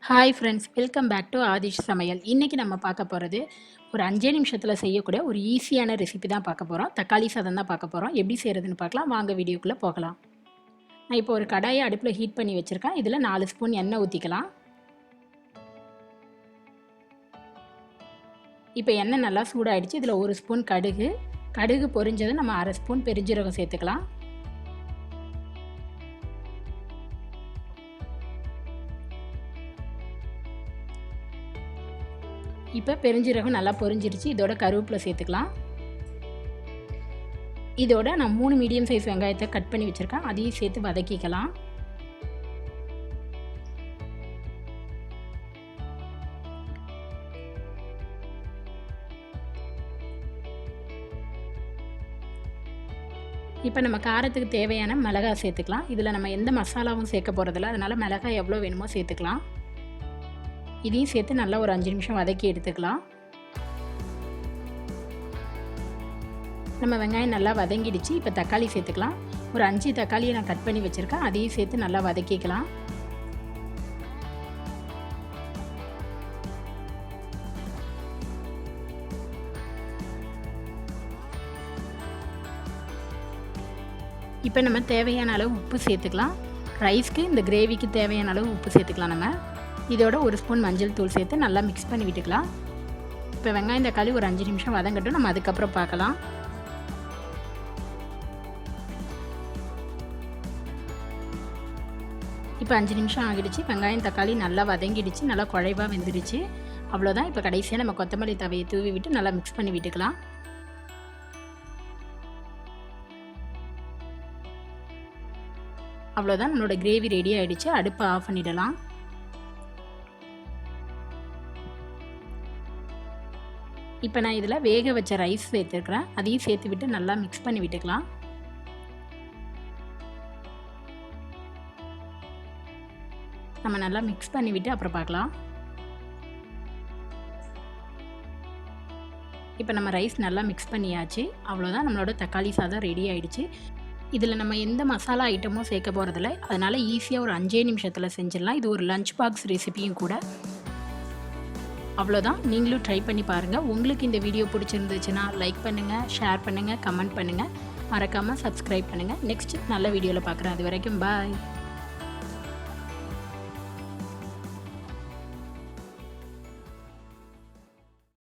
Hi friends, welcome back to Aadhish சமையல். இன்றைக்கி நம்ம பார்க்க போகிறது ஒரு 5 நிமிஷத்தில் செய்யக்கூடிய ஒரு ஈஸியான ரெசிபி தான் பார்க்க போகிறோம். தக்காளி சாதம் தான் பார்க்க போகிறோம். எப்படி செய்கிறதுன்னு பார்க்கலாம். வாங்க வீடியோக்குள்ளே போகலாம். நான் இப்போ ஒரு கடாயை அடுப்பில் ஹீட் பண்ணி வச்சுருக்கேன். இதில் 4 ஸ்பூன் எண்ணெய் ஊற்றிக்கலாம். இப்போ எண்ணெய் நல்லா சூடாகிடுச்சு. இதில் 1 ஸ்பூன் கடுகு பொரிஞ்சது நம்ம 1/2 ஸ்பூன் பெருஞ்சீரகம் சேர்த்துக்கலாம். இப்போ பெருஞ்சீரகம் நல்லா பொரிஞ்சிருச்சு. இதோட கருவேப்பிலை சேர்த்துக்கலாம். இதோட நான் 3 மீடியம் சைஸ் வெங்காயத்தை கட் பண்ணி வச்சுருக்கேன். அதையும் சேர்த்து வதக்கிக்கலாம். இப்போ நம்ம காரத்துக்கு தேவையான மிளகாய் சேர்த்துக்கலாம். இதில் நம்ம எந்த மசாலாவும் சேர்க்க போகிறதில்ல, அதனால் மிளகாய் எவ்வளோ வேணுமோ சேர்த்துக்கலாம். இதையும் சேர்த்து நல்லா ஒரு 5 நிமிஷம் வதக்கி எடுத்துக்கலாம். நம்ம வெங்காயம் நல்லா வதங்கிடுச்சு. இப்போ தக்காளி சேர்த்துக்கலாம். ஒரு 5 தக்காளியை நான் கட் பண்ணி வச்சுருக்கேன். அதையும் சேர்த்து நல்லா வதக்கிக்கலாம். இப்போ நம்ம தேவையான அளவு உப்பு சேர்த்துக்கலாம். ரைஸ்க்கு இந்த கிரேவிக்கு தேவையான அளவு உப்பு சேர்த்துக்கலாம். நம்ம இதோட 1 ஸ்பூன் மஞ்சள் தூள் சேர்த்து நல்லா மிக்ஸ் பண்ணி விட்டுக்கலாம். இப்போ வெங்காயம் தக்காளி ஒரு 5 நிமிஷம் வதங்கட்டும். நம்ம அதுக்கப்புறம் பார்க்கலாம். இப்போ 5 நிமிஷம் ஆகிடுச்சு. வெங்காயம் தக்காளி நல்லா வதங்கிடுச்சு. நல்லா குழைவாக வெந்துடுச்சு. அவ்வளோதான். இப்போ கடைசியாக நம்ம கொத்தமல்லி தவையை தூவி விட்டு நல்லா மிக்ஸ் பண்ணி விட்டுக்கலாம். அவ்வளோதான், நம்மளோட கிரேவி ரெடி ஆகிடுச்சு. அடுப்பை ஆஃப் பண்ணிடலாம். இப்போ நான் இதில் வேக வச்ச ரைஸ் சேர்த்துருக்குறேன். அதையும் சேர்த்து விட்டு நல்லா மிக்ஸ் பண்ணி விட்டுக்கலாம். நம்ம நல்லா மிக்ஸ் பண்ணி விட்டு அப்புறம் பார்க்கலாம். இப்போ நம்ம ரைஸ் நல்லா மிக்ஸ் பண்ணியாச்சு. அவ்வளோதான், நம்மளோட தக்காளி சாதம் ரெடி ஆகிடுச்சு. இதில் நம்ம எந்த மசாலா ஐட்டமும் சேர்க்க போகிறதில்ல, அதனால் ஈஸியாக ஒரு 5 நிமிஷத்தில் செஞ்சிடலாம். இது ஒரு லஞ்ச் பாக்ஸ் ரெசிபியும் கூட. அவ்வளோதான், நீங்களும் ட்ரை பண்ணி பாருங்கள். உங்களுக்கு இந்த வீடியோ பிடிச்சிருந்துச்சுன்னா லைக் பண்ணுங்கள், ஷேர் பண்ணுங்கள், கமெண்ட் பண்ணுங்கள். மறக்காமல் சப்ஸ்கிரைப் பண்ணுங்கள். நெக்ஸ்ட் நல்ல வீடியோவில் பார்க்குறேன். அது வரைக்கும் பாய்.